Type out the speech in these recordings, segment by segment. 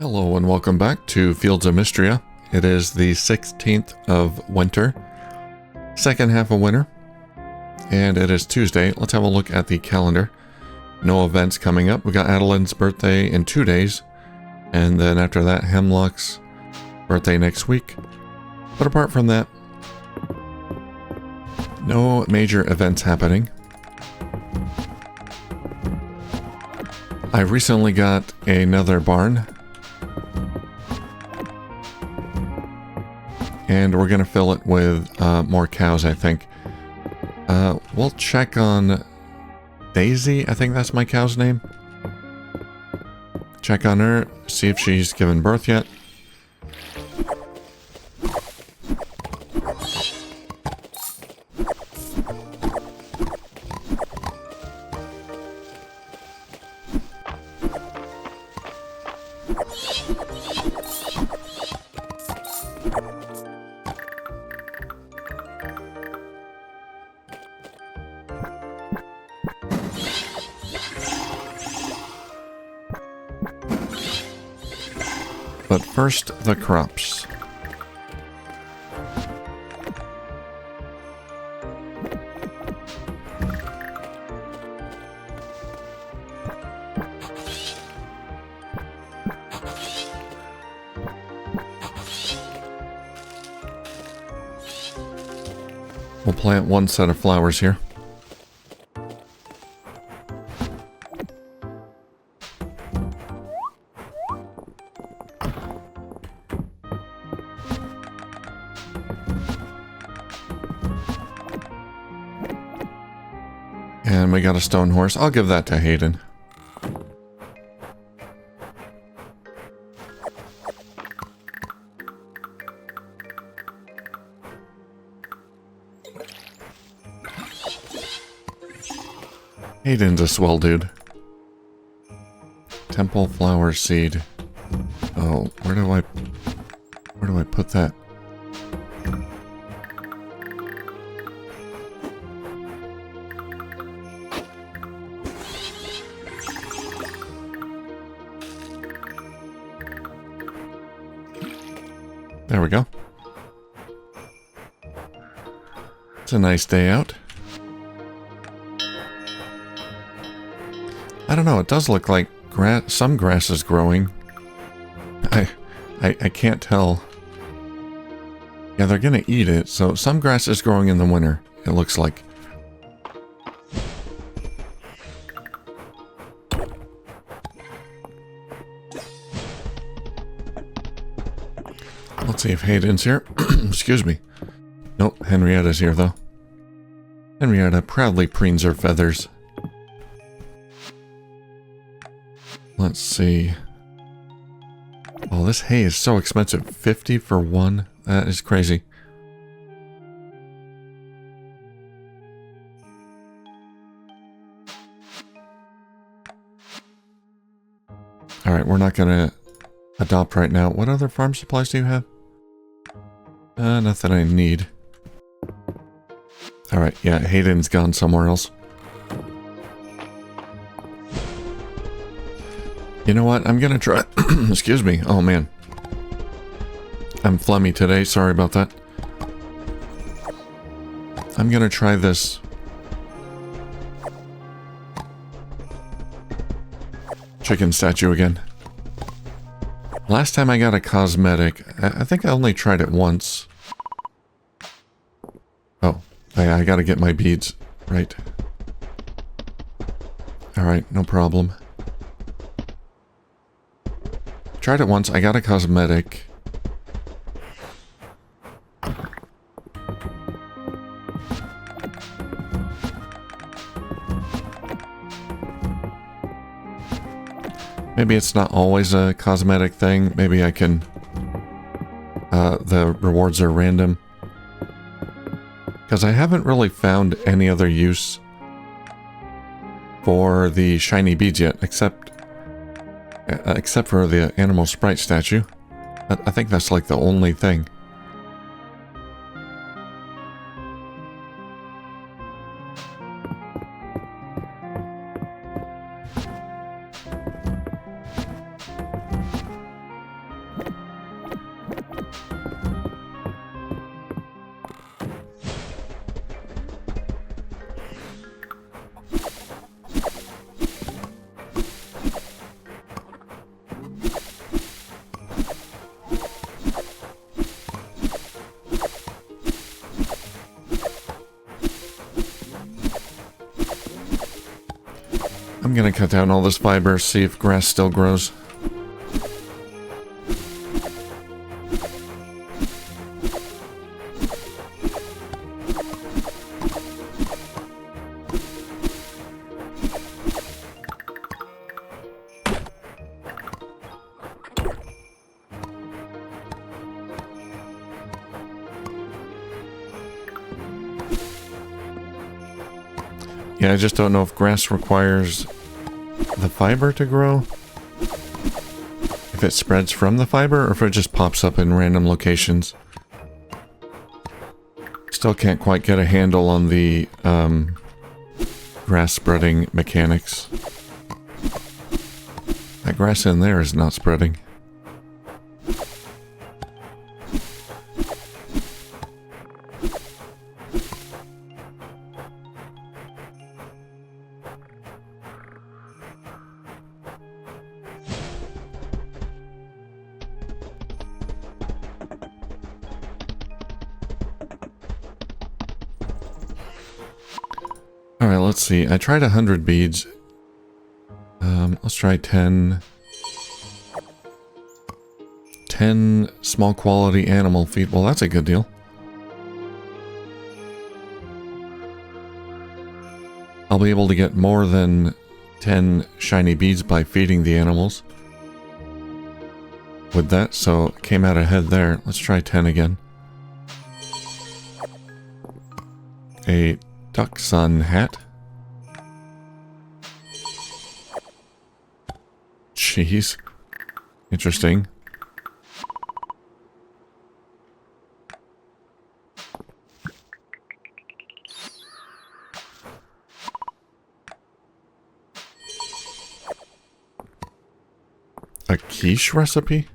Hello and welcome back to Fields of Mistria. It is the 16th of winter, second half of winter, and it is Tuesday. Let's have a look at the calendar. No events coming up. We got Adeline's birthday in 2 days, and then after that, Hemlock's birthday next week. But apart from that, no major events happening. I recently got another barn, and we're going to fill it with more cows, I think. We'll check on Daisy, I think that's my cow's name. Check on her, see if she's given birth yet. But first, the crops. We'll plant one set of flowers here. And we got a stone horse. I'll give that to Hayden. Hayden's a swell dude. Temple flower seed. Oh, where do I put that? There we go. It's a nice day out. I don't know, it does look like some grass is growing. I can't tell. Yeah, they're gonna eat it, so some grass is growing in the winter, it looks like. Let's see if Hayden's here. Excuse me. Nope, Henrietta's here, though. Henrietta proudly preens her feathers. Let's see. Oh, this hay is so expensive. 50 for one? That is crazy. Alright, we're not gonna adopt right now. What other farm supplies do you have? Nothing I need. Alright, yeah, Hayden's gone somewhere else. You know what? I'm gonna try... Excuse me. Oh, man. I'm phlegmy today. Sorry about that. I'm gonna try this chicken statue again. Last time I got a cosmetic, I think I only tried it once. Oh, I gotta get my beads right. Alright, no problem. Tried it once, I got a cosmetic. Maybe it's not always a cosmetic thing. Maybe I can... the rewards are random. Because I haven't really found any other use for the shiny beads yet, except for the animal sprite statue. I think that's like the only thing. gonna cut down all this fiber, see if grass still grows. Yeah, I just don't know if grass requires the fiber to grow. If it spreads from the fiber, or if it just pops up in random locations. Still can't quite get a handle on the grass spreading mechanics. That grass in there is not spreading. Alright, let's see. I tried 100 beads. Let's try 10. 10 small quality animal feed. Well, that's a good deal. I'll be able to get more than 10 shiny beads by feeding the animals. With that, so it came out ahead there. Let's try 10 again. A duck sun hat. Jeez. Interesting. A quiche recipe?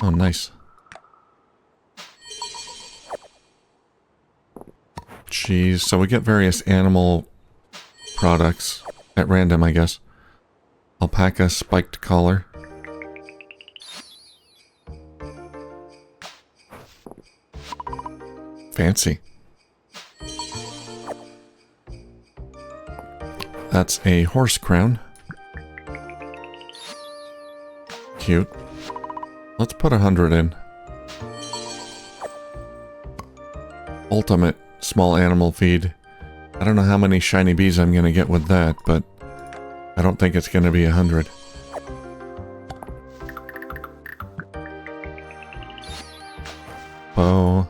Oh, nice. Jeez, so we get various animal products at random, I guess. Alpaca spiked collar. Fancy. That's a horse crown. Cute. Let's put 100 in. Ultimate small animal feed. I don't know how many shiny bees I'm gonna get with that, but I don't think it's gonna be 100. Bow.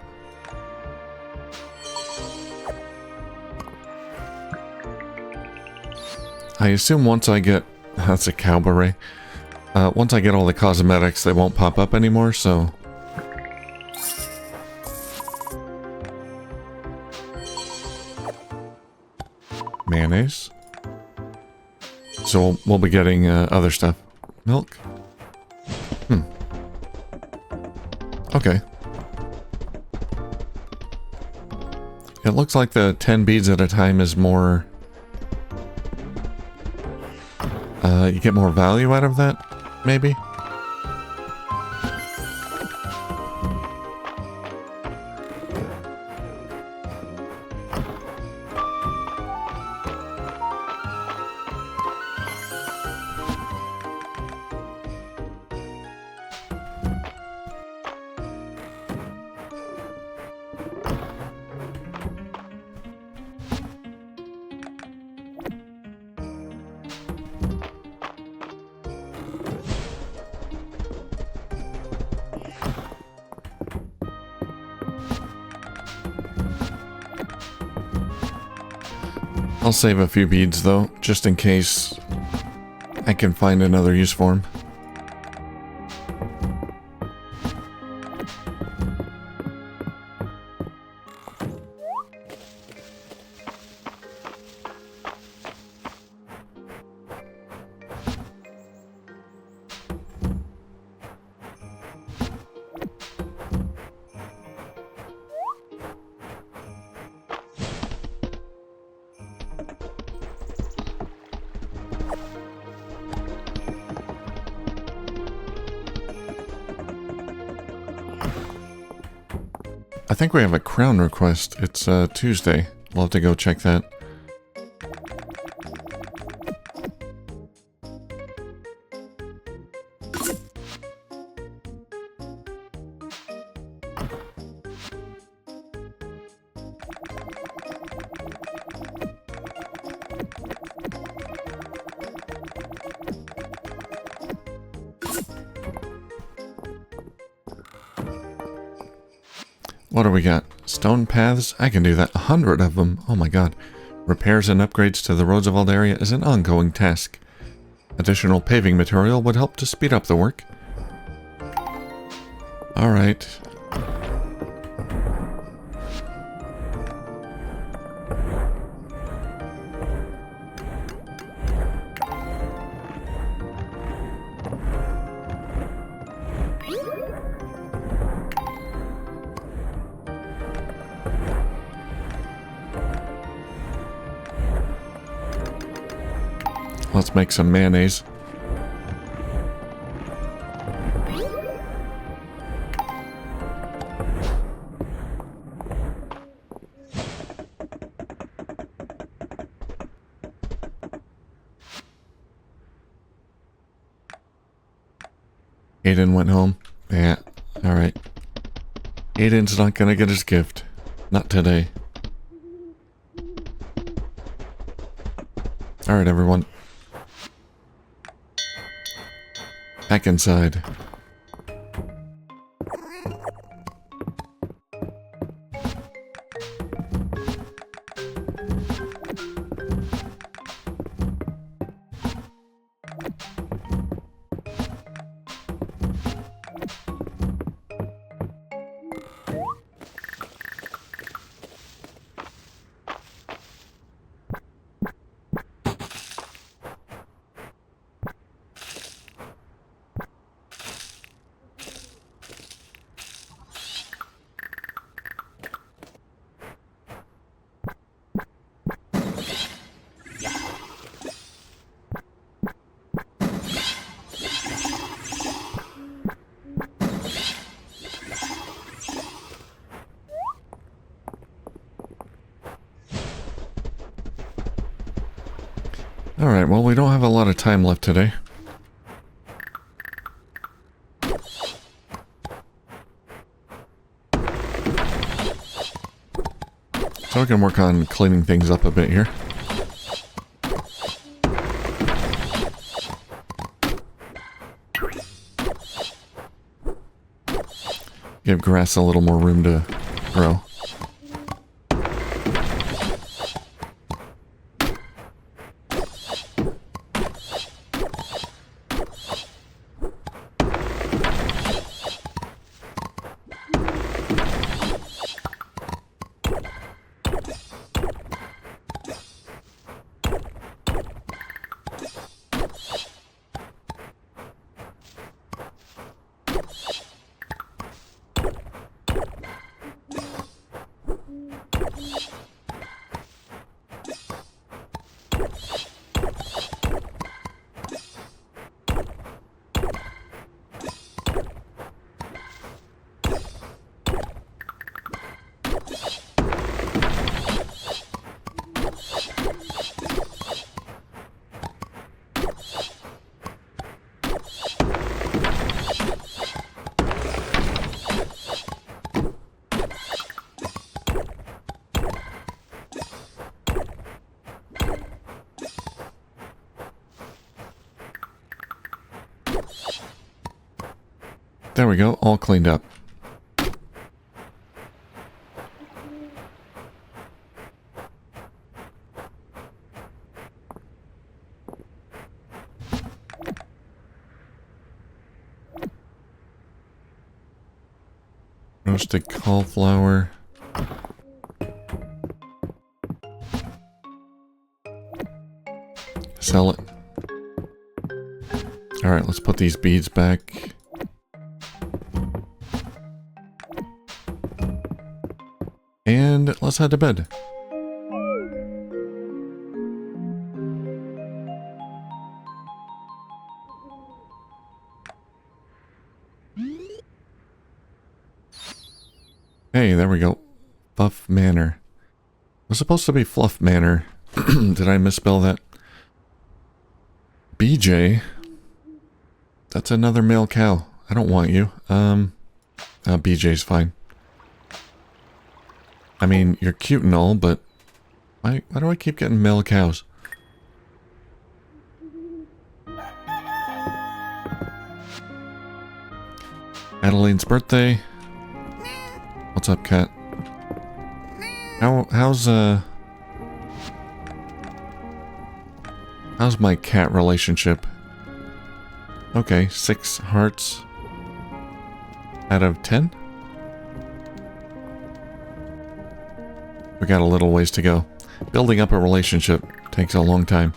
I assume once I get... That's a cow beret. Once I get all the cosmetics, they won't pop up anymore, so... Mayonnaise. So we'll be getting other stuff. Milk. Okay. It looks like the 10 beads at a time is more... you get more value out of that, maybe? I'll save a few beads though, just in case I can find another use for them. I think we have a crown request. It's Tuesday. We'll have to go check that. What do we got? Stone paths? I can do that. 100 of them. Oh my god. Repairs and upgrades to the roads of Aldaria is an ongoing task. Additional paving material would help to speed up the work. Alright. Let's make some mayonnaise. Aiden went home. Yeah, alright. Aiden's not gonna get his gift. Not today. Alright, everyone. Back inside. Alright, well, we don't have a lot of time left today. So we can work on cleaning things up a bit here. Give grass a little more room to grow. There we go, all cleaned up. Roasted cauliflower. Sell it. Alright, let's put these beads back. And let's head to bed. Hey, there we go. Fluff Manor. It was supposed to be Fluff Manor. Did I misspell that? BJ? That's another male cow. I don't want you. BJ's fine. I mean, you're cute and all, but why do I keep getting male cows? Adeline's birthday. What's up, cat? How's my cat relationship? Okay, 6 hearts out of 10. We got a little ways to go. Building up a relationship takes a long time.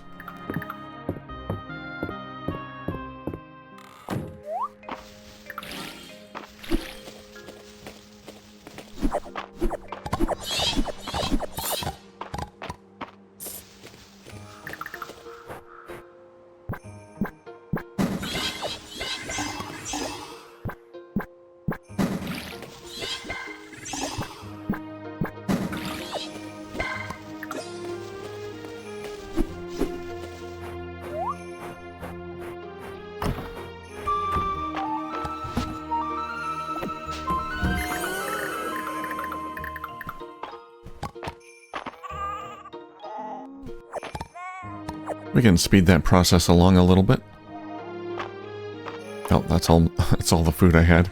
We can speed that process along a little bit. Oh, that's all. That's all the food I had.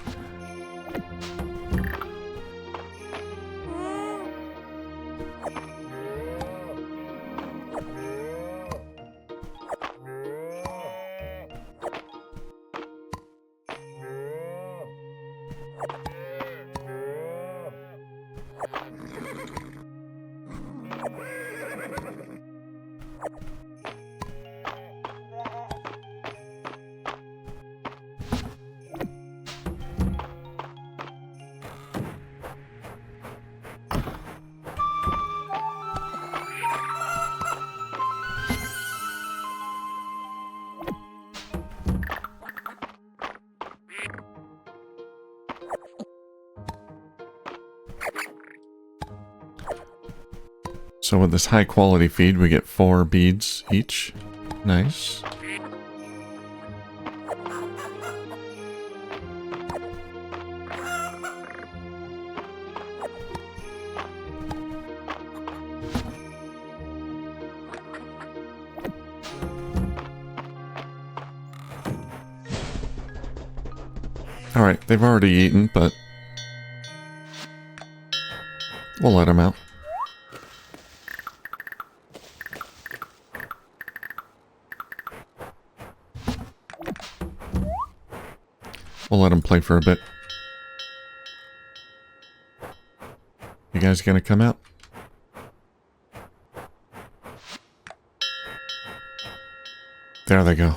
So with this high quality feed, we get 4 beads each. Nice. Alright, they've already eaten, but we'll let them out. We'll let them play for a bit. You guys gonna come out? There they go.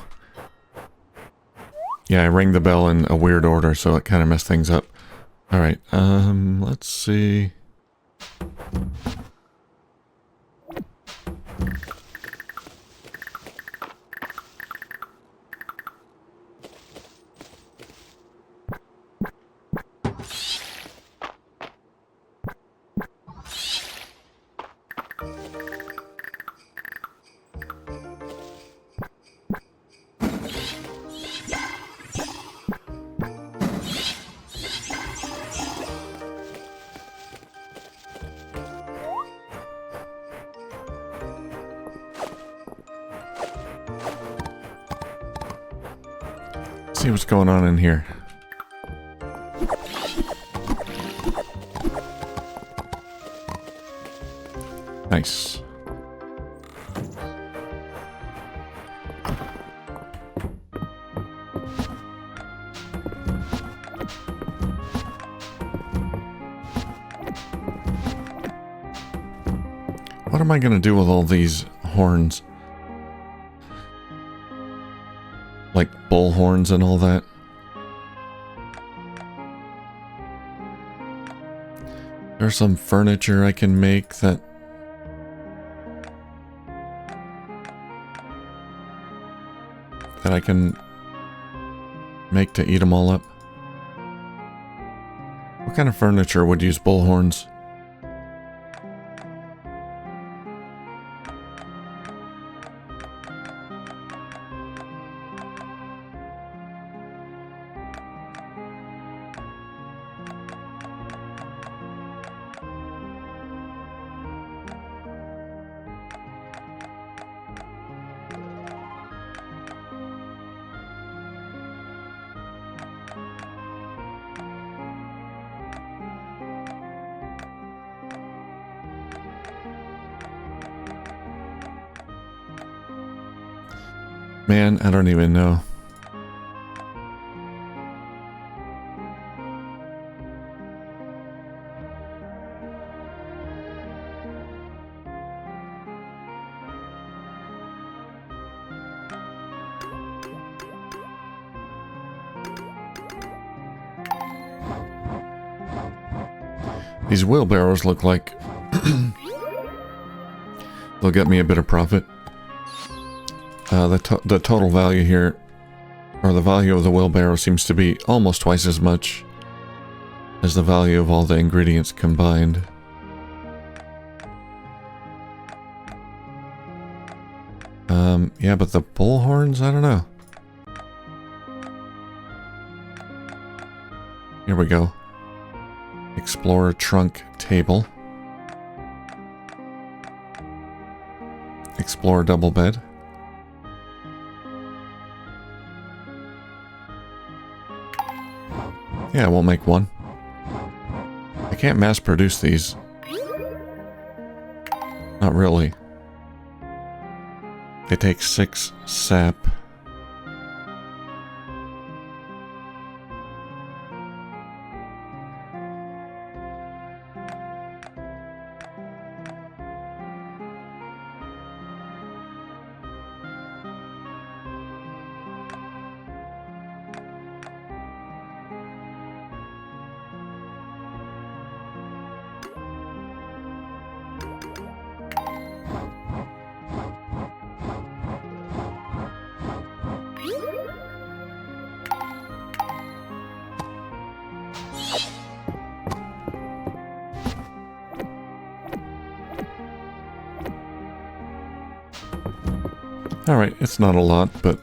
Yeah, I rang the bell in a weird order, so it kind of messed things up. Alright, let's see. See what's going on in here. Nice. What am I gonna do with all these horns? Like bull horns and all that. There's some furniture I can make that I can make to eat them all up. What kind of furniture would use bull horns? Man, I don't even know. These wheelbarrows look like they'll get me a bit of profit. The total value here, or the value of the wheelbarrow, seems to be almost twice as much as the value of all the ingredients combined. Yeah, but the bullhorns, I don't know. Here we go. Explore trunk table. Explore double bed. Yeah, we'll make one. I can't mass produce these. Not really. They take 6 sap. Alright, it's not a lot, but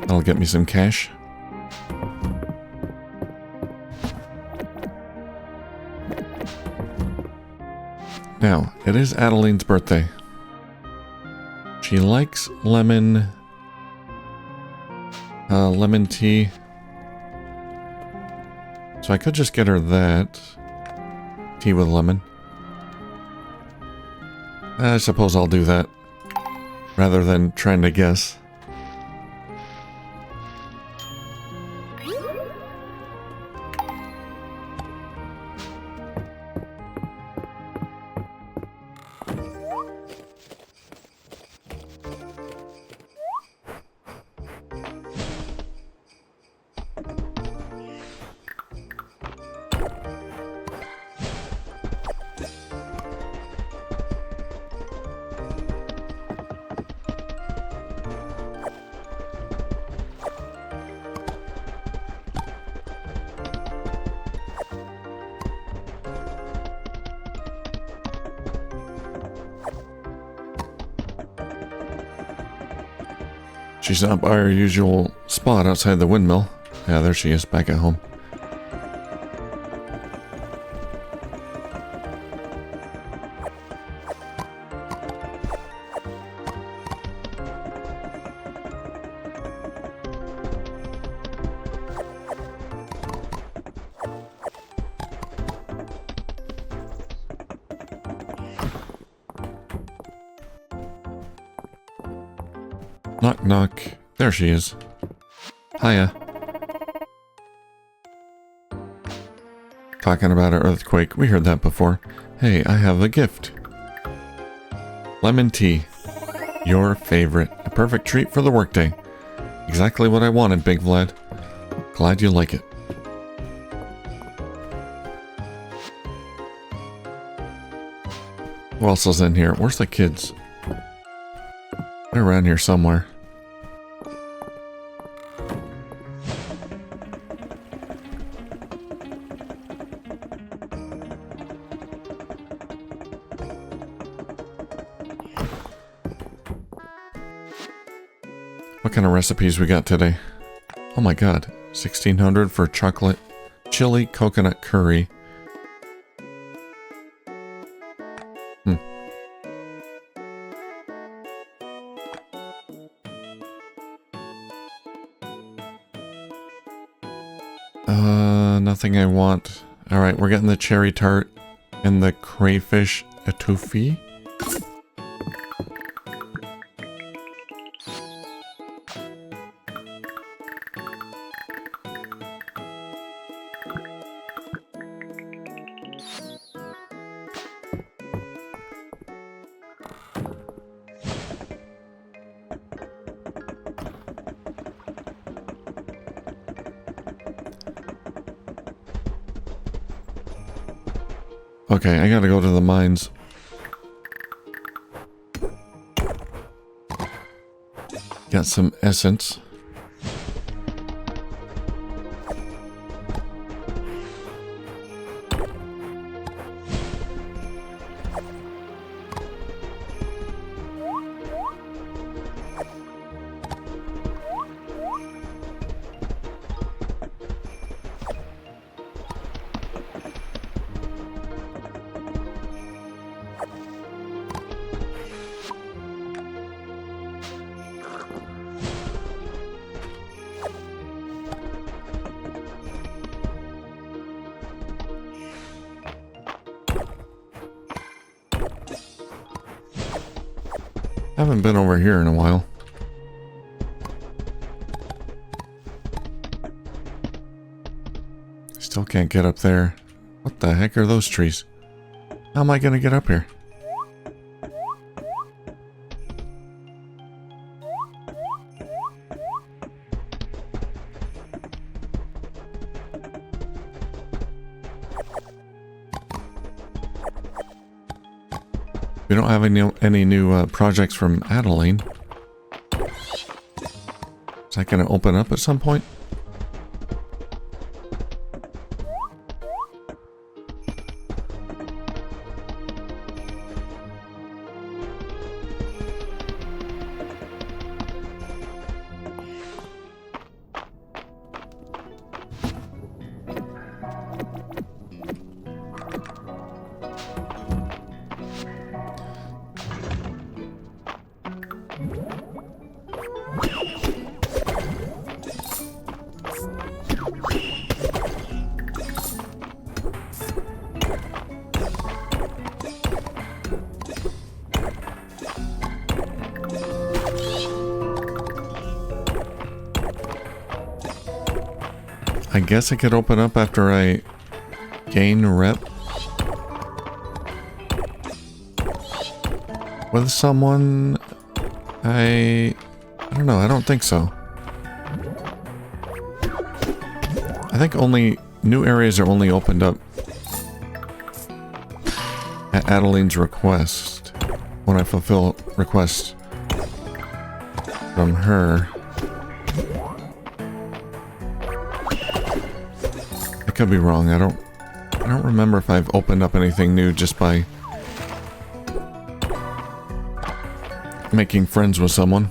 that'll get me some cash. Now, it is Adeline's birthday. She likes lemon tea. So I could just get her that. Tea with lemon. I suppose I'll do that, rather than trying to guess. She's not by her usual spot outside the windmill. Yeah, there she is, back at home. Knock, knock. There she is. Hiya. Talking about an earthquake. We heard that before. Hey, I have a gift. Lemon tea. Your favorite. A perfect treat for the workday. Exactly what I wanted, Big Vlad. Glad you like it. Who else is in here? Where's the kids? They're around here somewhere. What kind of recipes we got today? Oh my god, 1600 for chocolate chili coconut curry. Nothing I want. Alright, we're getting the cherry tart and the crayfish etouffee. Okay, I gotta go to the mines. Got some essence. Haven't been over here in a while. Still can't get up there. What the heck are those trees? How am I gonna get up here? We don't have any new projects from Adeline. Is that going to open up at some point? I guess I could open up after I gain rep with someone. I don't know. I don't think so. I think only new areas are only opened up at Adeline's request when I fulfill requests from her. I could be wrong. I don't remember if I've opened up anything new just by making friends with someone.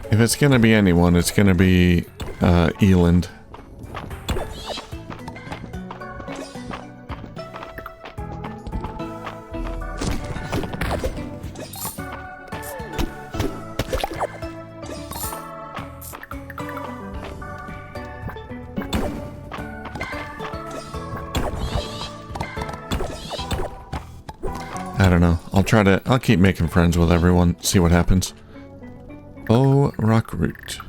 If it's gonna be anyone, it's gonna be Eland. I don't know. I'll keep making friends with everyone, see what happens. Oh, rock root.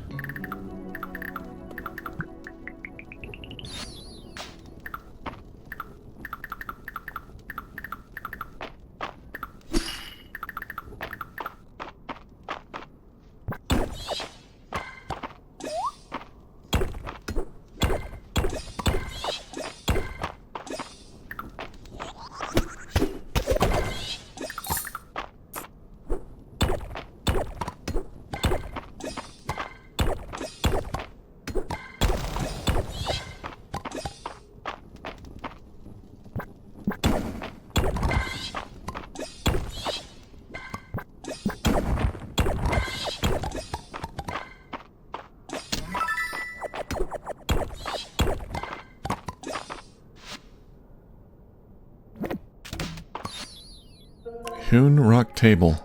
Hewn rock table.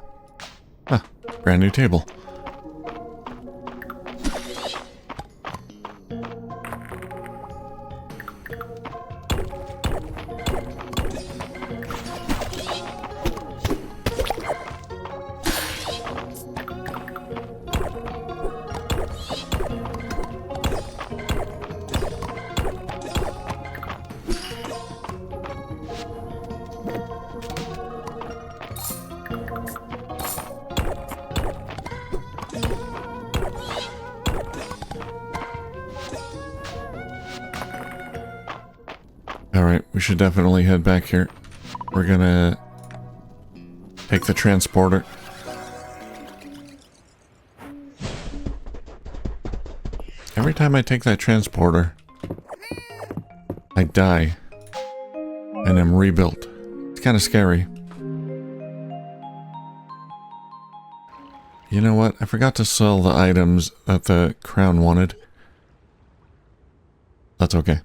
Ah, brand new table. Alright, we should definitely head back here. We're gonna take the transporter. Every time I take that transporter, I die. And am rebuilt. It's kind of scary. You know what? I forgot to sell the items that the crown wanted. That's okay.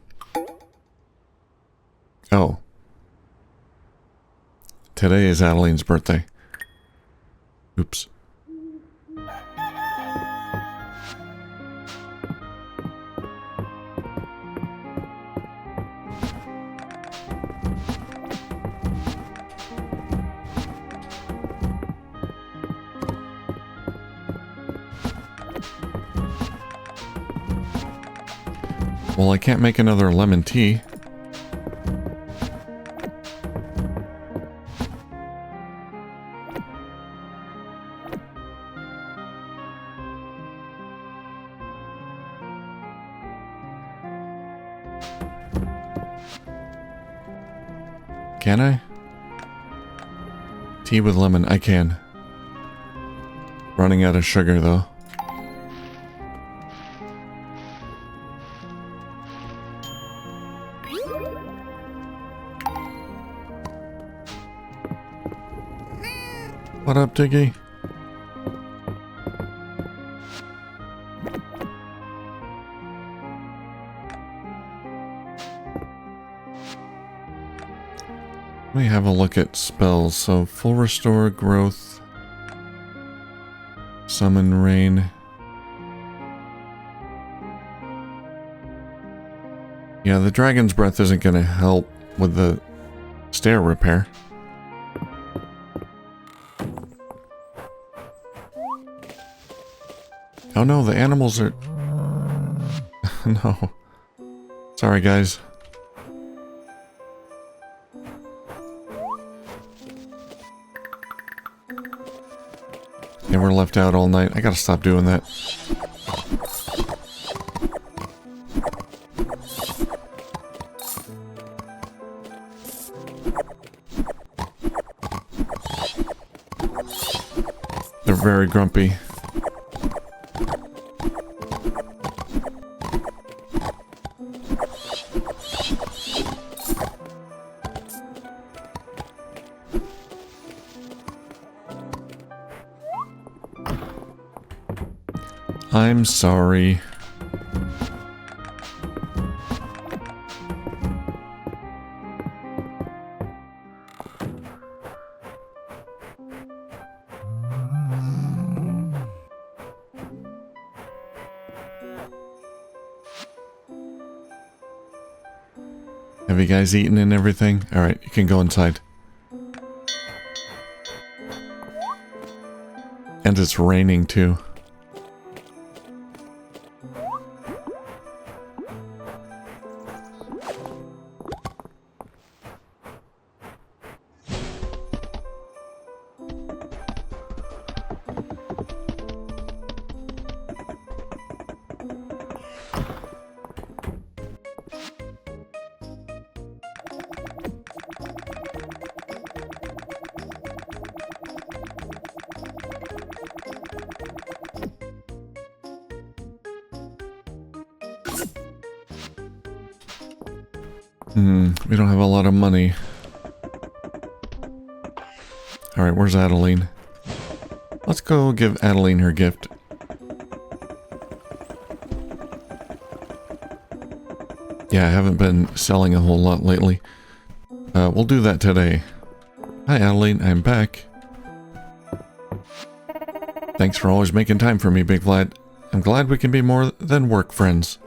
Oh. Today is Adeline's birthday. Oops. Well, I can't make another lemon tea. Can I? Tea with lemon, I can. Running out of sugar though. What up, Tiggy? Let me have a look at spells. So, full restore, growth, summon rain. Yeah, the dragon's breath isn't going to help with the stair repair. Oh no, the animals are... No. Sorry, guys. They were left out all night. I gotta stop doing that. They're very grumpy. I'm sorry. Have you guys eaten and everything? Alright, you can go inside. And it's raining too. We don't have a lot of money. Alright, where's Adeline? Let's go give Adeline her gift. Yeah, I haven't been selling a whole lot lately. We'll do that today. Hi Adeline, I'm back. Thanks for always making time for me, Big Vlad. I'm glad we can be more than work friends.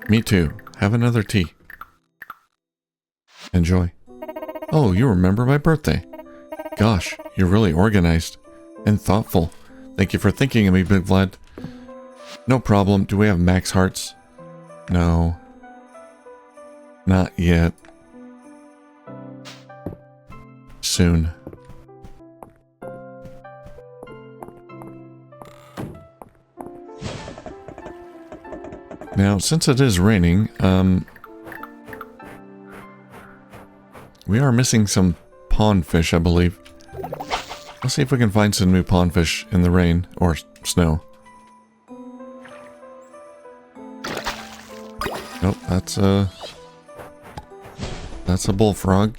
Me too. Have another tea. Enjoy. Oh, you remember my birthday. Gosh, you're really organized and thoughtful. Thank you for thinking of me, Big Vlad. No problem. Do we have max hearts? No. Not yet. Soon. Now, since it is raining, we are missing some pond fish, I believe. Let's see if we can find some new pond fish in the rain or snow. Nope, that's a bullfrog.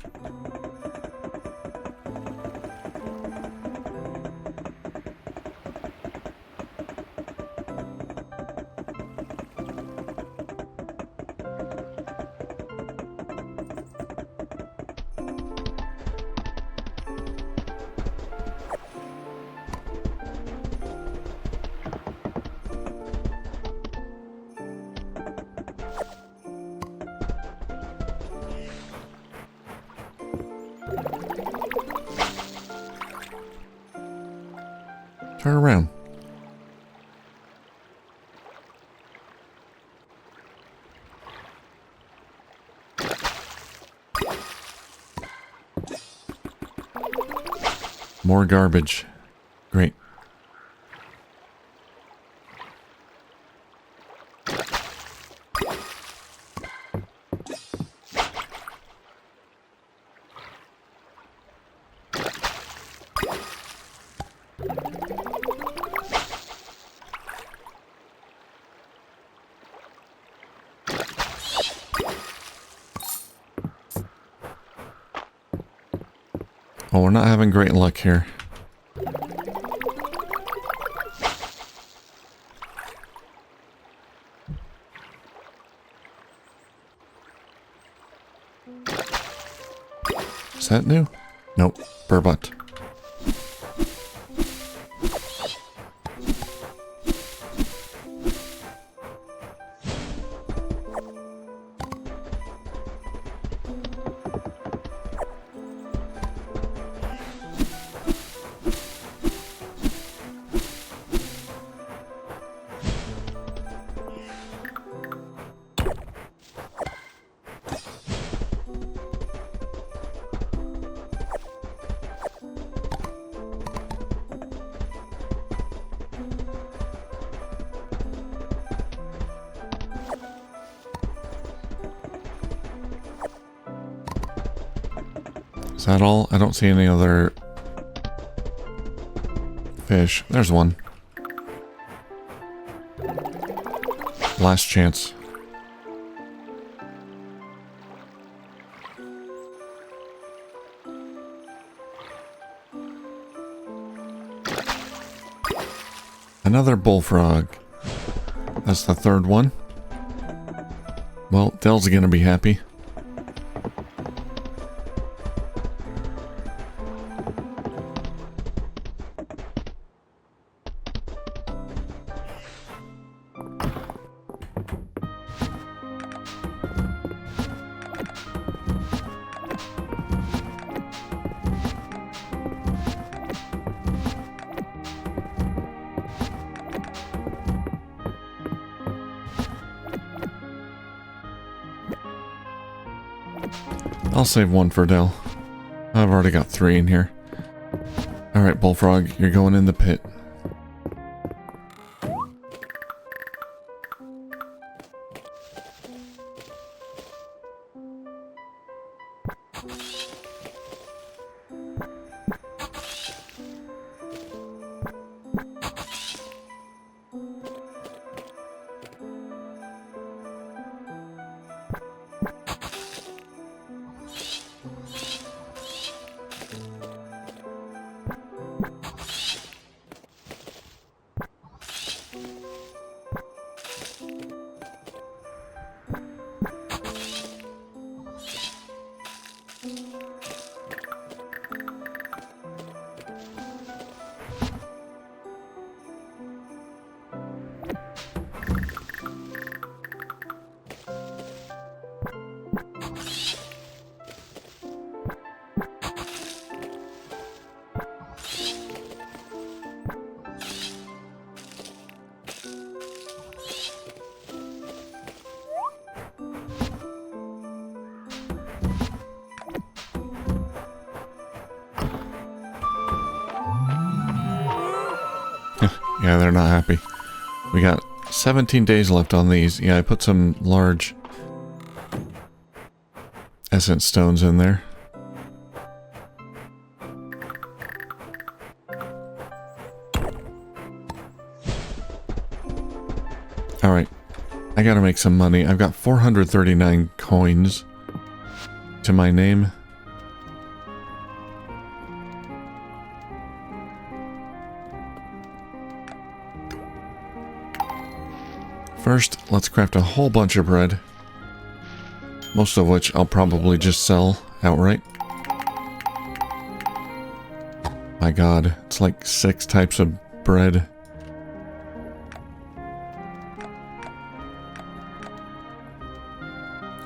Turn around. More garbage. Great. Well, we're not having great luck here. Is that new? Nope. Burbot. Is that all? I don't see any other fish. There's one. Last chance. Another bullfrog. That's the third one. Well, Dell's gonna be happy. I'll save one for Dell. I've already got 3 in here. Alright, Bullfrog, you're going in the pit. Yeah, they're not happy. We got 17 days left on these. Yeah, I put some large essence stones in there. Alright, I gotta make some money. I've got 439 coins to my name. First, let's craft a whole bunch of bread. Most of which I'll probably just sell outright. My god, it's like 6 types of bread.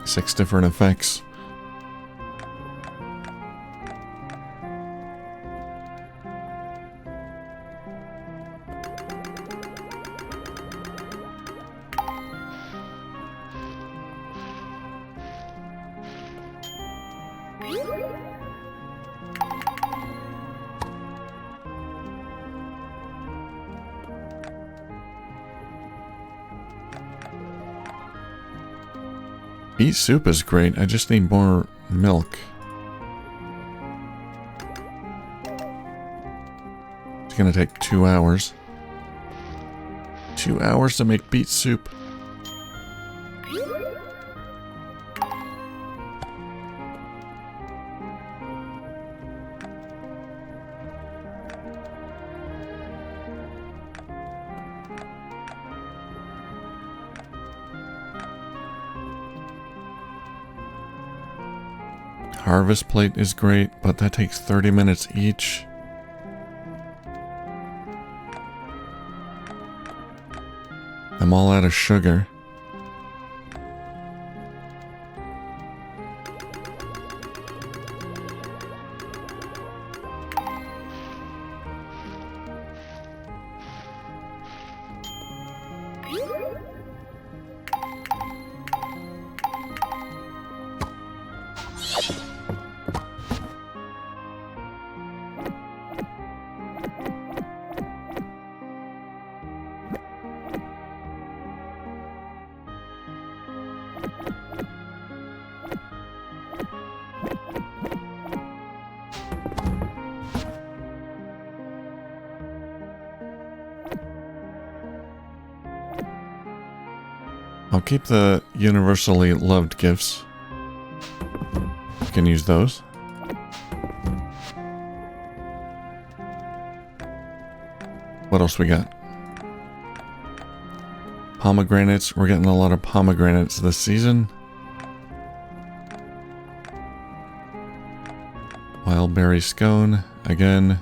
Six different effects. Beet soup is great. I just need more milk. It's gonna take 2 hours. 2 hours to make beet soup. Harvest plate is great, but that takes 30 minutes each. I'm all out of sugar. I'll keep the universally loved gifts. You can use those. What else we got? Pomegranates. We're getting a lot of pomegranates this season. Wildberry scone. Again.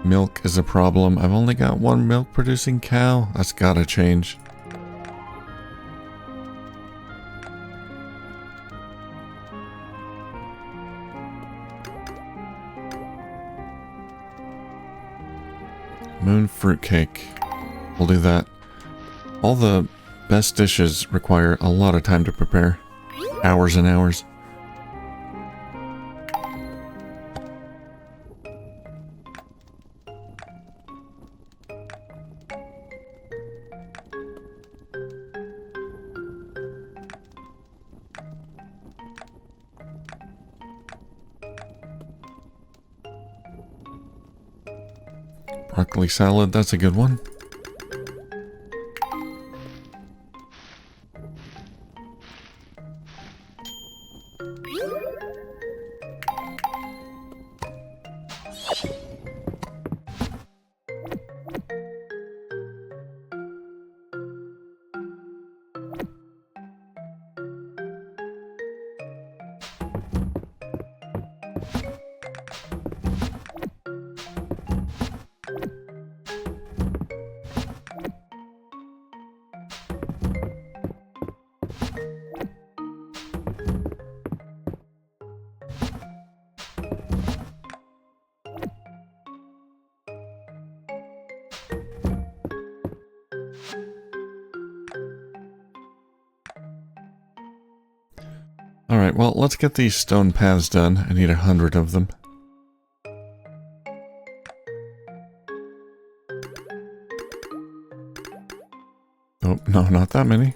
Milk is a problem. I've only got one milk producing cow. That's gotta change. Moon fruitcake. We'll do that. All the best dishes require a lot of time to prepare. Hours and hours. Broccoli salad, that's a good one. Alright, well, let's get these stone paths done. I need 100 of them. Oh, no, not that many.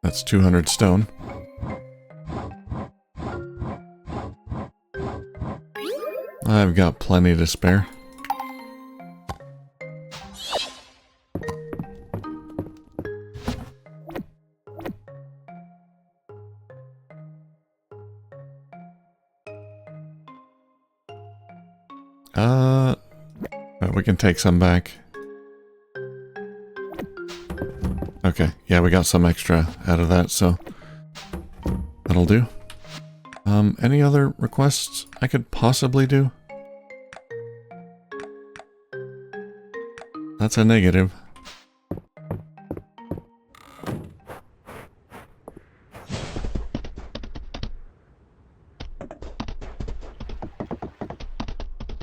That's 200 stone. I've got plenty to spare. We can take some back. Okay, yeah, we got some extra out of that, so that'll do. Any other requests I could possibly do? That's a negative.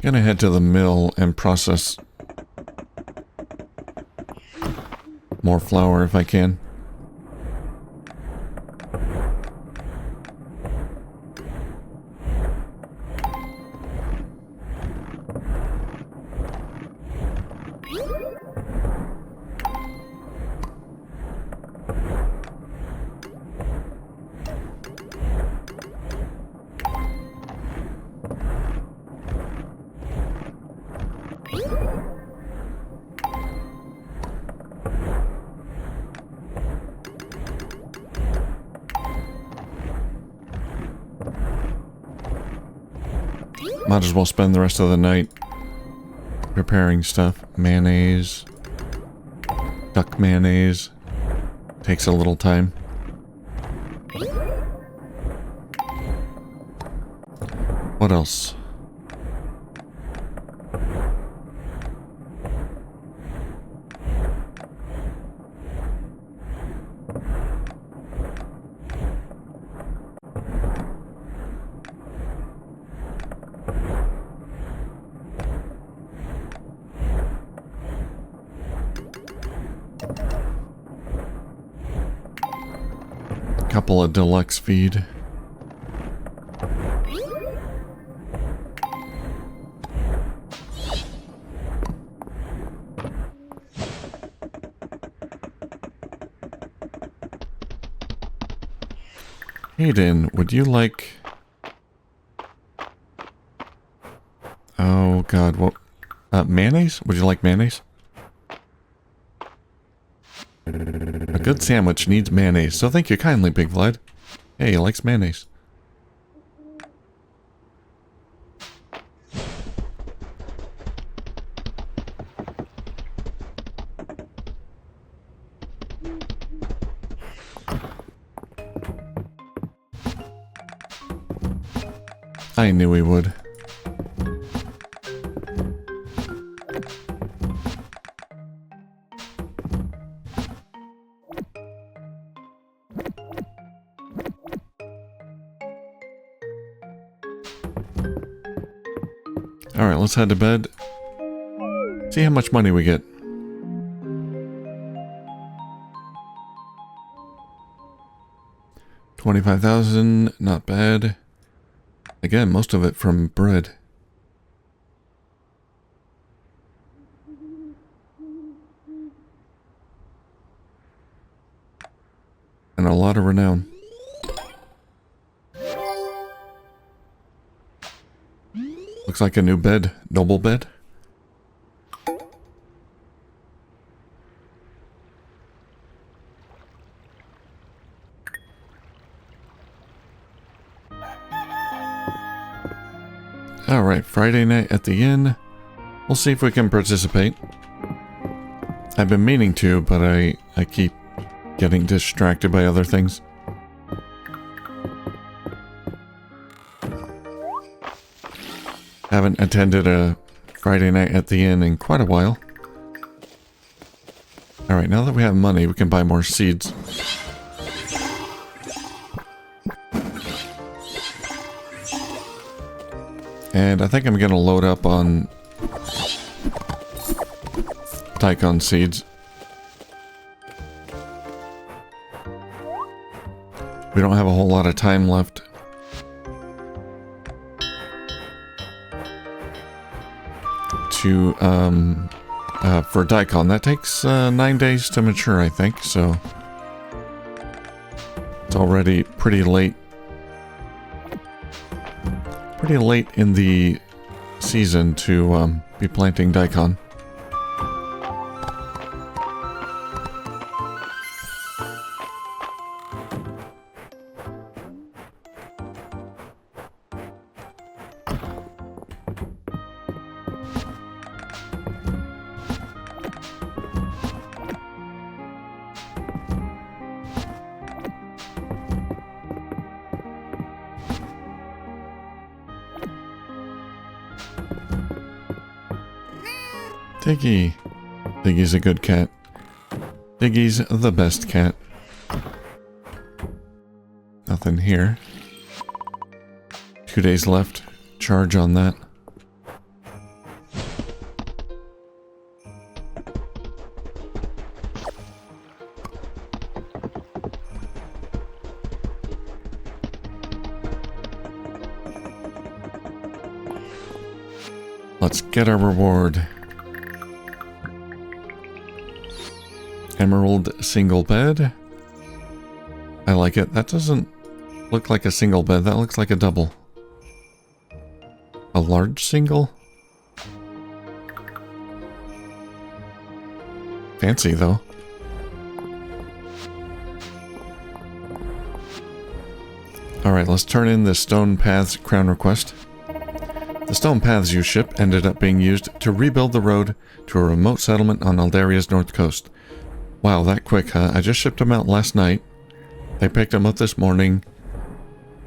Gonna head to the mill and process more flour if I can. Might as well spend the rest of the night preparing stuff. Mayonnaise. Duck mayonnaise. Takes a little time. What else? Couple of deluxe feed. Hayden, would you like... Oh god, what... mayonnaise? Would you like mayonnaise? A good sandwich needs mayonnaise, so thank you kindly, Big Vlad. Hey, he likes mayonnaise. I knew he would. Alright, let's head to bed. See how much money we get. $25,000, not bad. Again, most of it from bread. And a lot of renown. Looks like a new bed. Double bed. Alright, Friday night at the inn. We'll see if we can participate. I've been meaning to, but I keep getting distracted by other things. Haven't attended a Friday night at the inn in quite a while. Alright, now that we have money, we can buy more seeds. And I think I'm gonna load up on daikon seeds. We don't have a whole lot of time left. To, for daikon. That takes 9 days to mature, I think, so it's already pretty late. Pretty late in the season to be planting daikon. Diggy. Diggy's a good cat. Diggy's the best cat. Nothing here. 2 days left. Charge on that. Let's get our reward. Emerald single bed. I like it. That doesn't look like a single bed. That looks like a double. A large single? Fancy though. Alright, let's turn in the Stone Paths crown request. The Stone Paths you ship ended up being used to rebuild the road to a remote settlement on Aldaria's north coast. Wow, that quick, huh? I just shipped them out last night. They picked them up this morning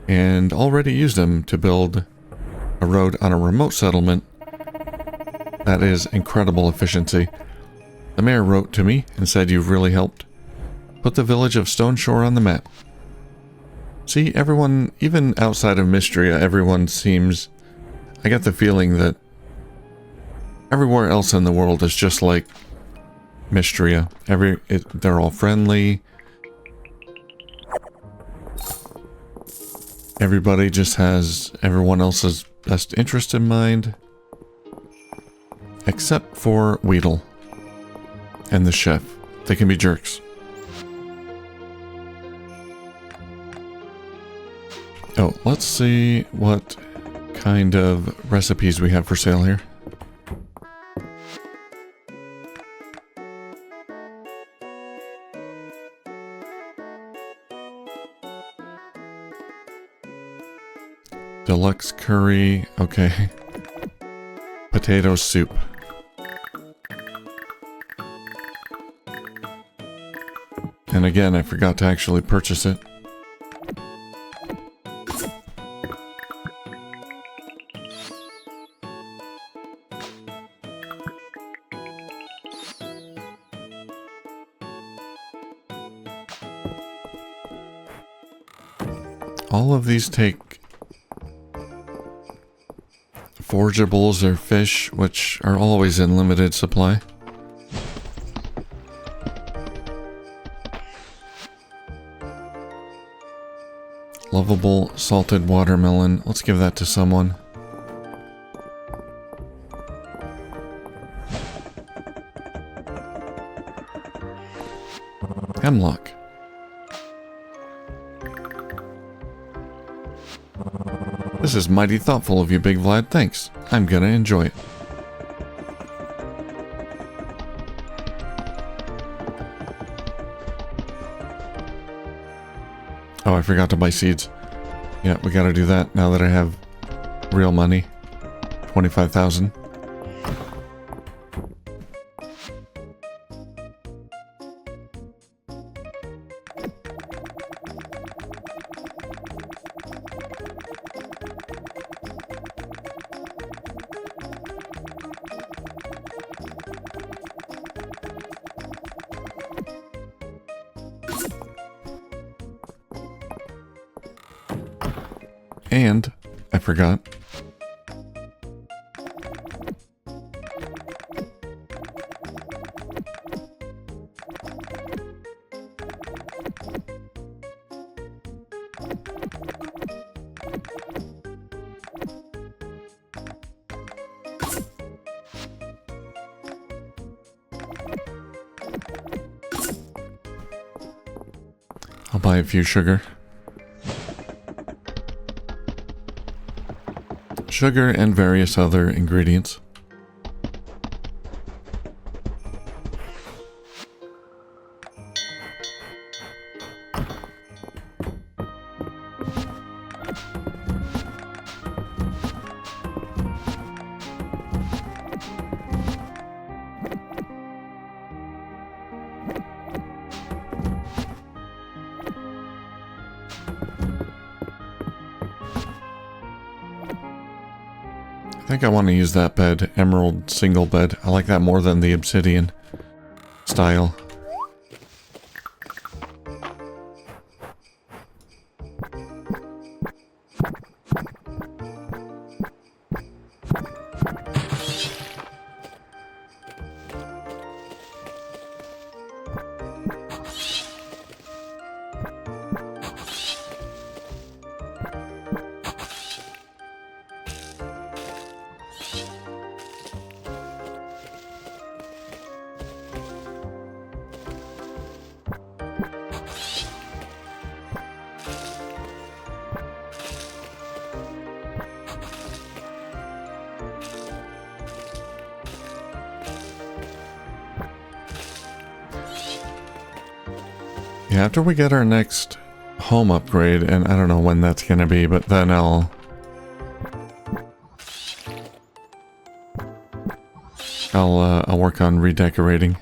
and already used them to build a road on a remote settlement. That is incredible efficiency. The mayor wrote to me and said you've really helped. Put the village of Stone Shore on the map. See, everyone, even outside of Mistria, everyone seems... I get the feeling that everywhere else in the world is just like Mistria. They're all friendly. Everybody just has everyone else's best interest in mind. Except for Weedle and the chef. They can be jerks. Oh, let's see what kind of recipes we have for sale here. Deluxe curry, okay. Potato soup. And again, I forgot to actually purchase it. All of these take forageables or fish, which are always in limited supply. Lovable salted watermelon. Let's give that to someone. Hemlock. This is mighty thoughtful of you, Big Vlad. Thanks. I'm gonna enjoy it. Oh, I forgot to buy seeds. Yeah, we gotta do that now that I have real money. 25,000. And I forgot. buy a few sugar. Sugar and various other ingredients. I think I want to use that bed, emerald single bed. I like that more than the obsidian style. Yeah, after we get our next home upgrade, and I don't know when that's gonna be, but then I'll work on redecorating.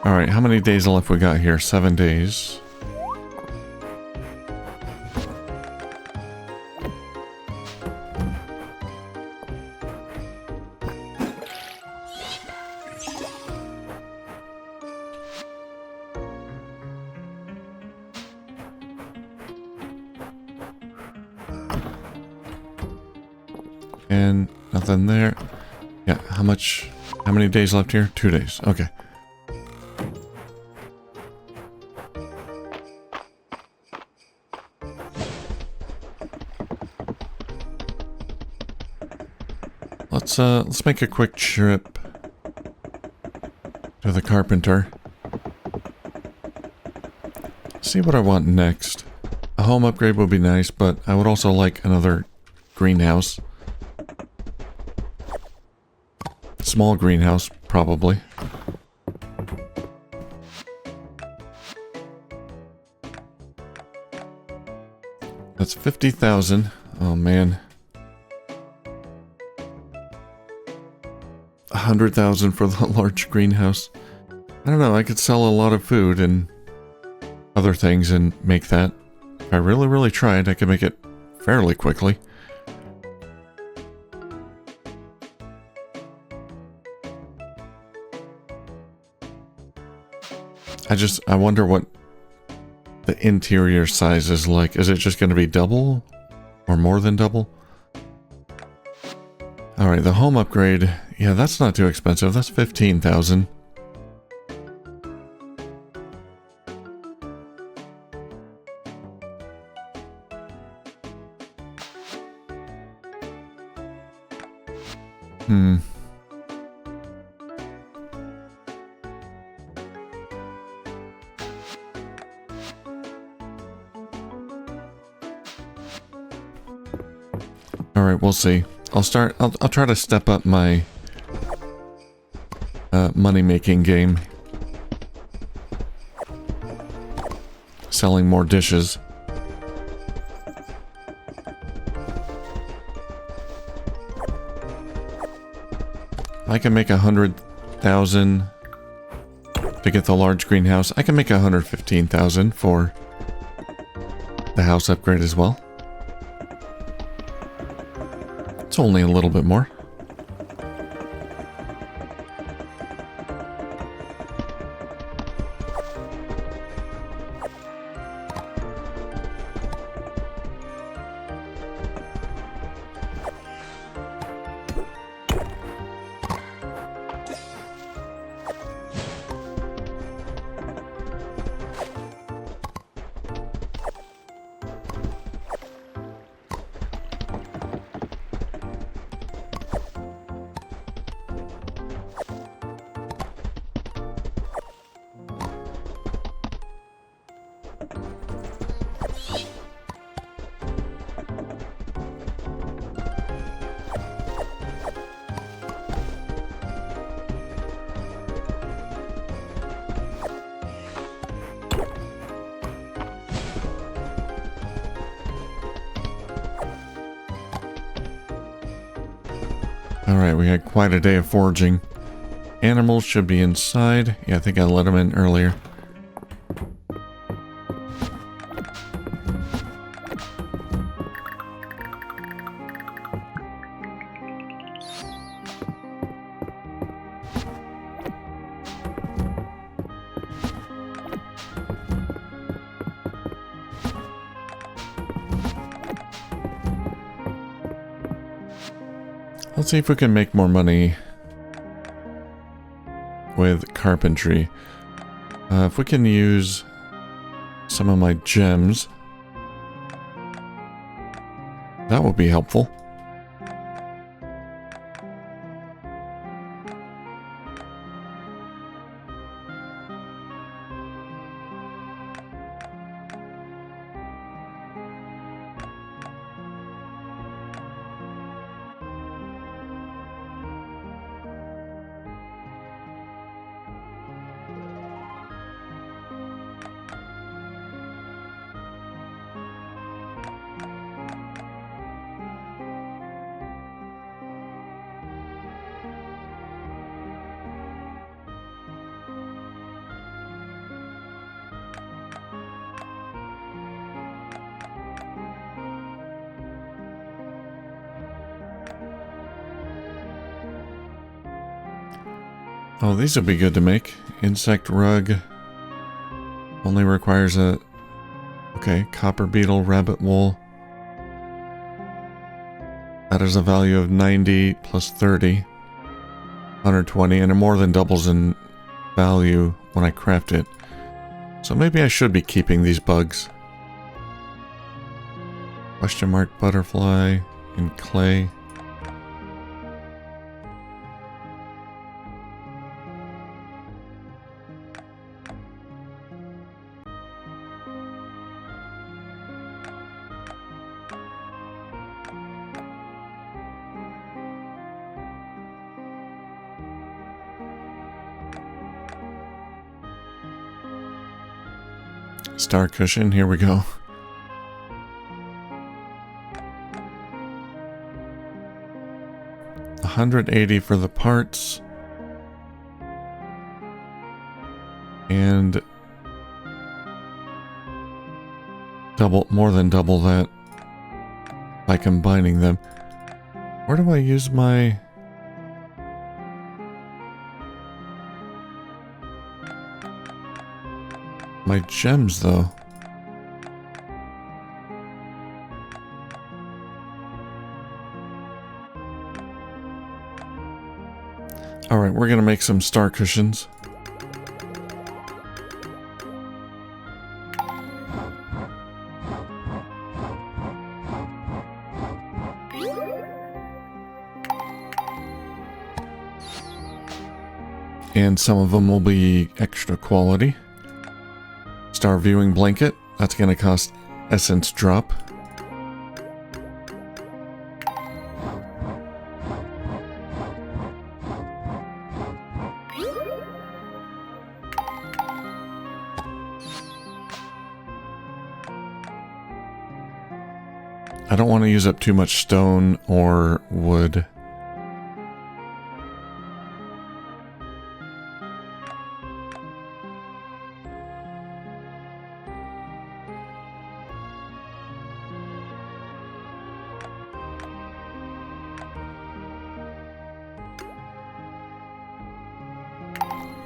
Alright, how many days left we got here? 7 days. And nothing there. Yeah, how many days left here? 2 days. Okay. Let's make a quick trip to the carpenter. See what I want next. A home upgrade would be nice, but I would also like another greenhouse. Small greenhouse, probably. That's 50,000. Oh man. 100,000 for the large greenhouse. I don't know, I could sell a lot of food and other things and make that. If I really tried, I could make it fairly quickly. I wonder what the interior size is like. Is it just going to be double? Or more than double? Alright, the home upgrade. Yeah, that's not too expensive. That's 15,000. Alright, we'll see. I'll try to step up my money-making game. Selling more dishes. I can make 100,000 to get the large greenhouse. I can make 115,000 for the house upgrade as well. It's only a little bit more. Alright, we had quite a day of foraging. Animals should be inside. Yeah, I think I let them in earlier. Let's see if we can make more money with carpentry. If we can use some of my gems, that would be helpful. Oh, these would be good to make. Insect rug. Only requires a... Okay, copper beetle, rabbit wool. That is a value of 90 plus 30. 120, and it more than doubles in value when I craft it. So maybe I should be keeping these bugs. Question mark butterfly in clay. Star cushion, here we go. $180 for the parts. And more than double that by combining them. Where do I use my... my gems, though? Alright, we're gonna make some star cushions. And some of them will be extra quality. Star viewing blanket, that's going to cost essence drop. I don't want to use up too much stone or wood.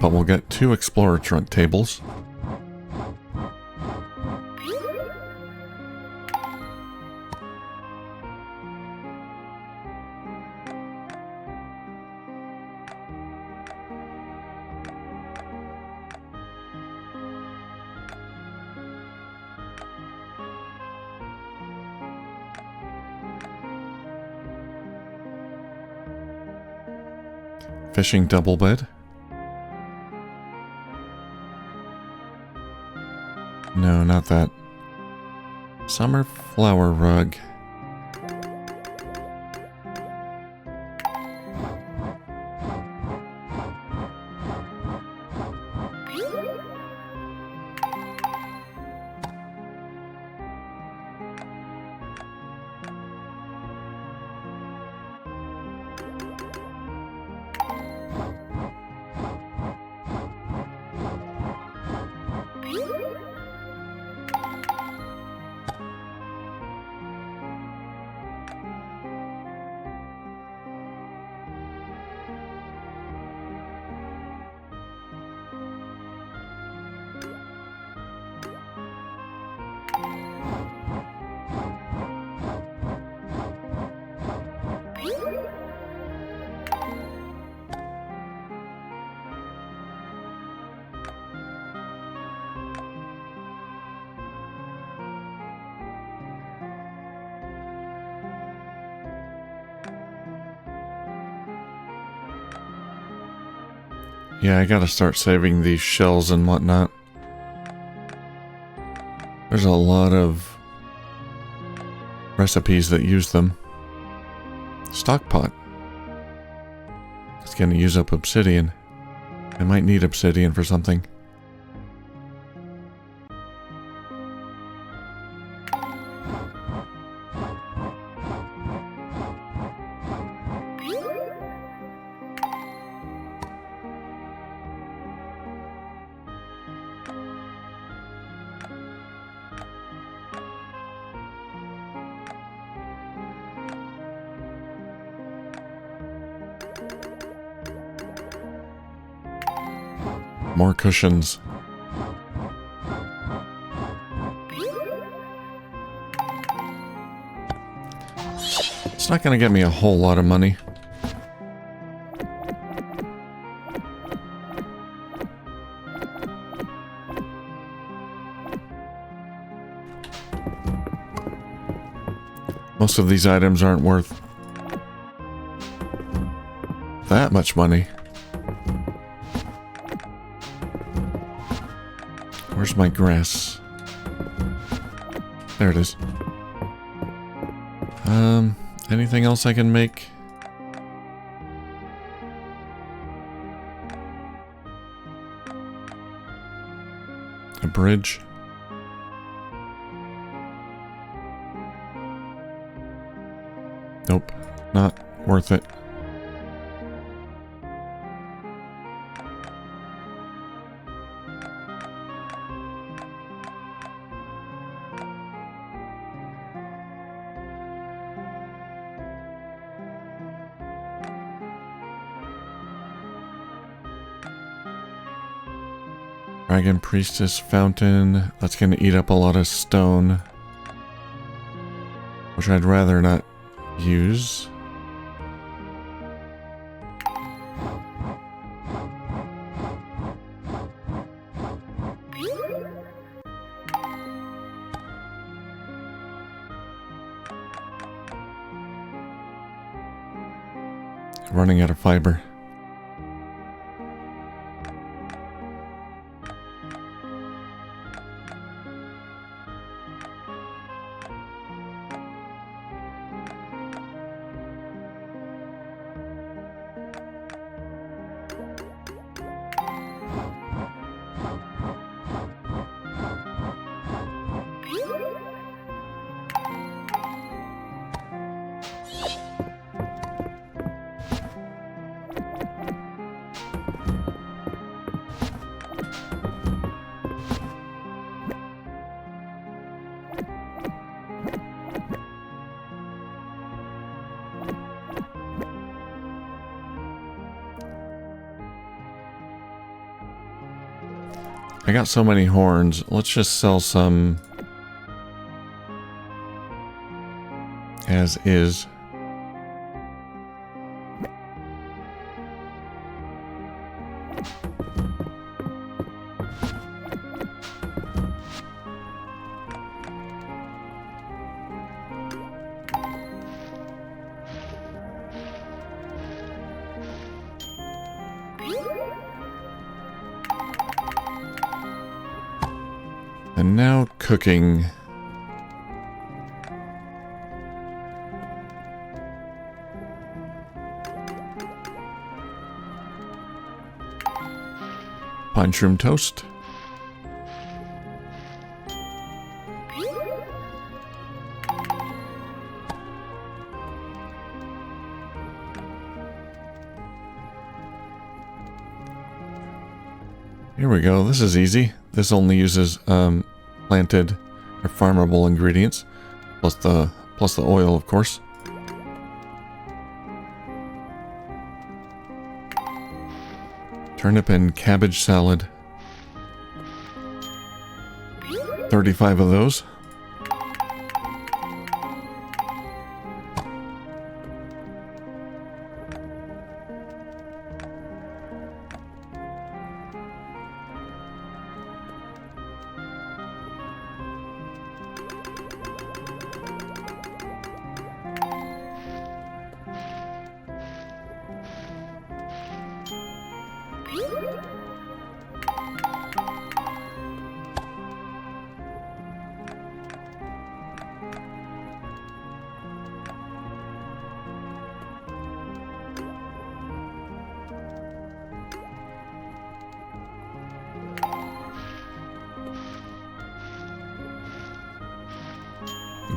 But we'll get 2 explorer trunk tables. Fishing double bed. No, not that. Summer flower rug. Yeah, I gotta start saving these shells and whatnot. There's a lot of recipes that use them. Stock pot. It's gonna use up obsidian. I might need obsidian for something. More cushions. It's not going to get me a whole lot of money. Most of these items aren't worth that much money. Where's my grass? There it is. Anything else I can make? A bridge? Nope, not worth it. Dragon Priestess Fountain. That's going to eat up a lot of stone, which I'd rather not use. Running out of fiber. I got so many horns. Let's just sell some as is. And now cooking. Pine shroom toast. Here we go. This is easy. This only uses planted or farmable ingredients, plus the oil, of course. Turnip and cabbage salad. 35 of those.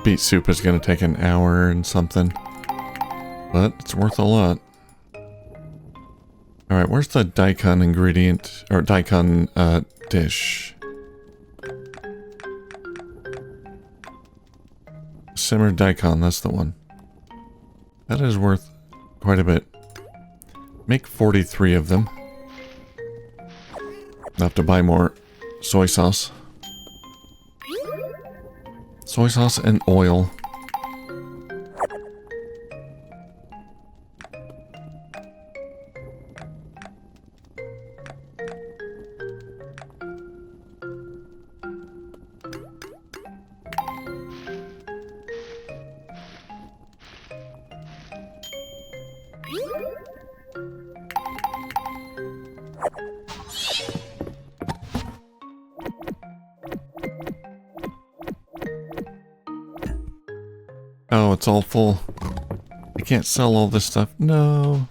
Beet soup is going to take an hour and something, but it's worth a lot. Alright, where's the daikon ingredient, or daikon dish? Simmered daikon, that's the one. That is worth quite a bit. Make 43 of them. I'll have to buy more soy sauce. Soy sauce and oil. Oh, it's all full. I can't sell all this stuff. No.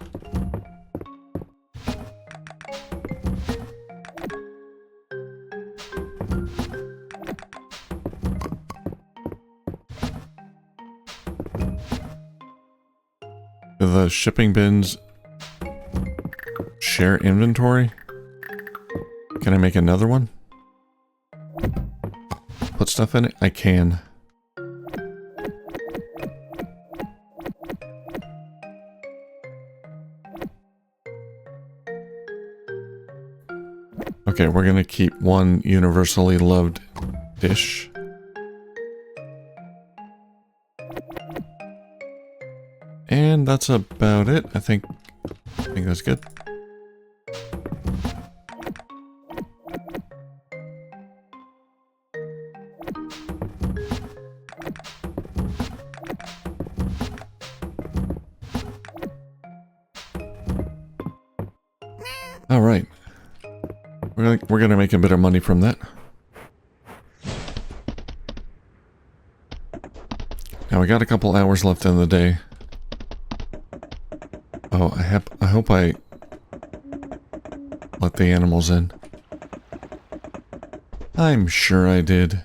Do the shipping bins share inventory? Can I make another one? Put stuff in it? I can. Okay, we're gonna keep one universally loved dish. And that's about it. I think that's good. All right. We're gonna make a bit of money from that. Now we got a couple hours left in the day. Oh, I hope I let the animals in. I'm sure I did.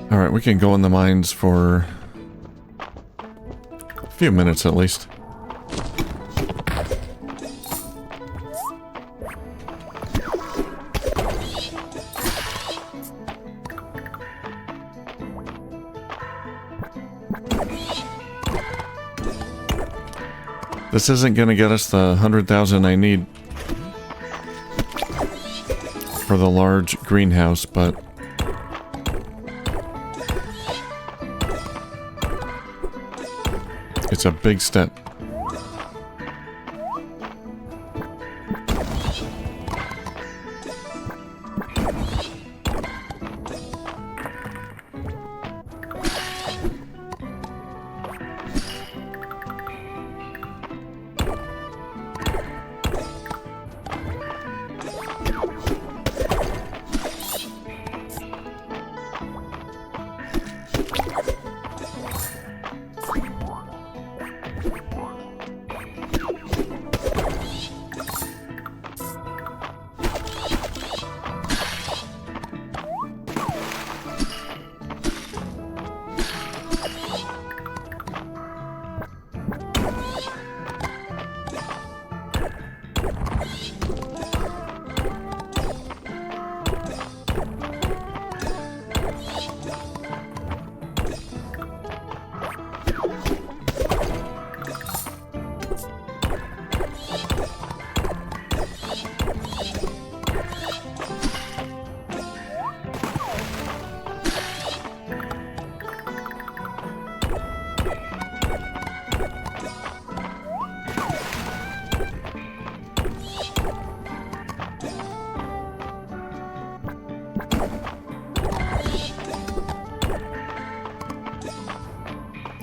Alright, we can go in the mines for a few minutes at least. This isn't going to get us the 100,000 I need for the large greenhouse, but it's a big step.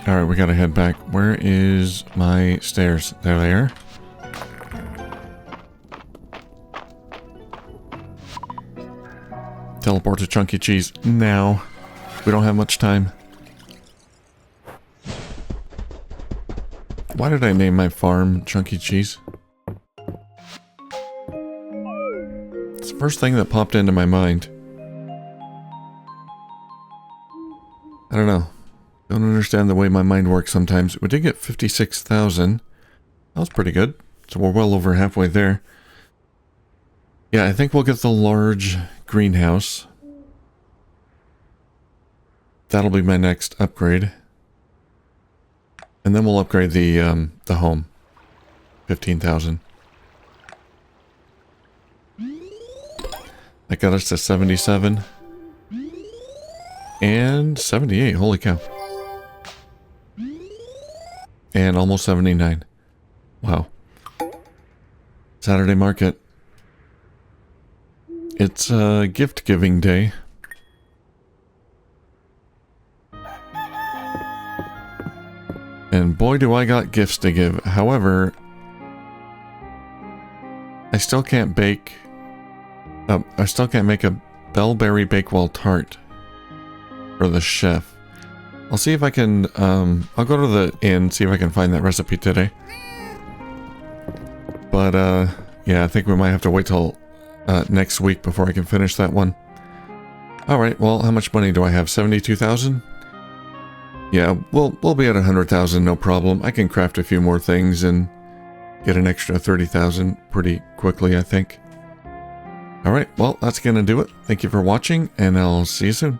Alright, we gotta head back. Where is my stairs? There they are. Teleport to Chunky Cheese now. We don't have much time. Why did I name my farm Chunky Cheese? It's the first thing that popped into my mind. I don't know. Don't understand the way my mind works sometimes. We did get 56,000. That was pretty good. So we're well over halfway there. Yeah, I think we'll get the large greenhouse. That'll be my next upgrade. And then we'll upgrade the home. 15,000. That got us to 77. And 78, holy cow. And almost 79. Wow. Saturday market. It's gift giving day. And boy do I got gifts to give. However, I still can't bake... I still can't make a Bellberry Bakewell tart for the chef. I'll see if I can... I'll go to the inn, see if I can find that recipe today. But, yeah, I think we might have to wait till next week before I can finish that one. Alright, well, how much money do I have? 72,000? Yeah, we'll be at 100,000, no problem. I can craft a few more things and get an extra 30,000 pretty quickly, I think. Alright, well, that's gonna do it. Thank you for watching, and I'll see you soon.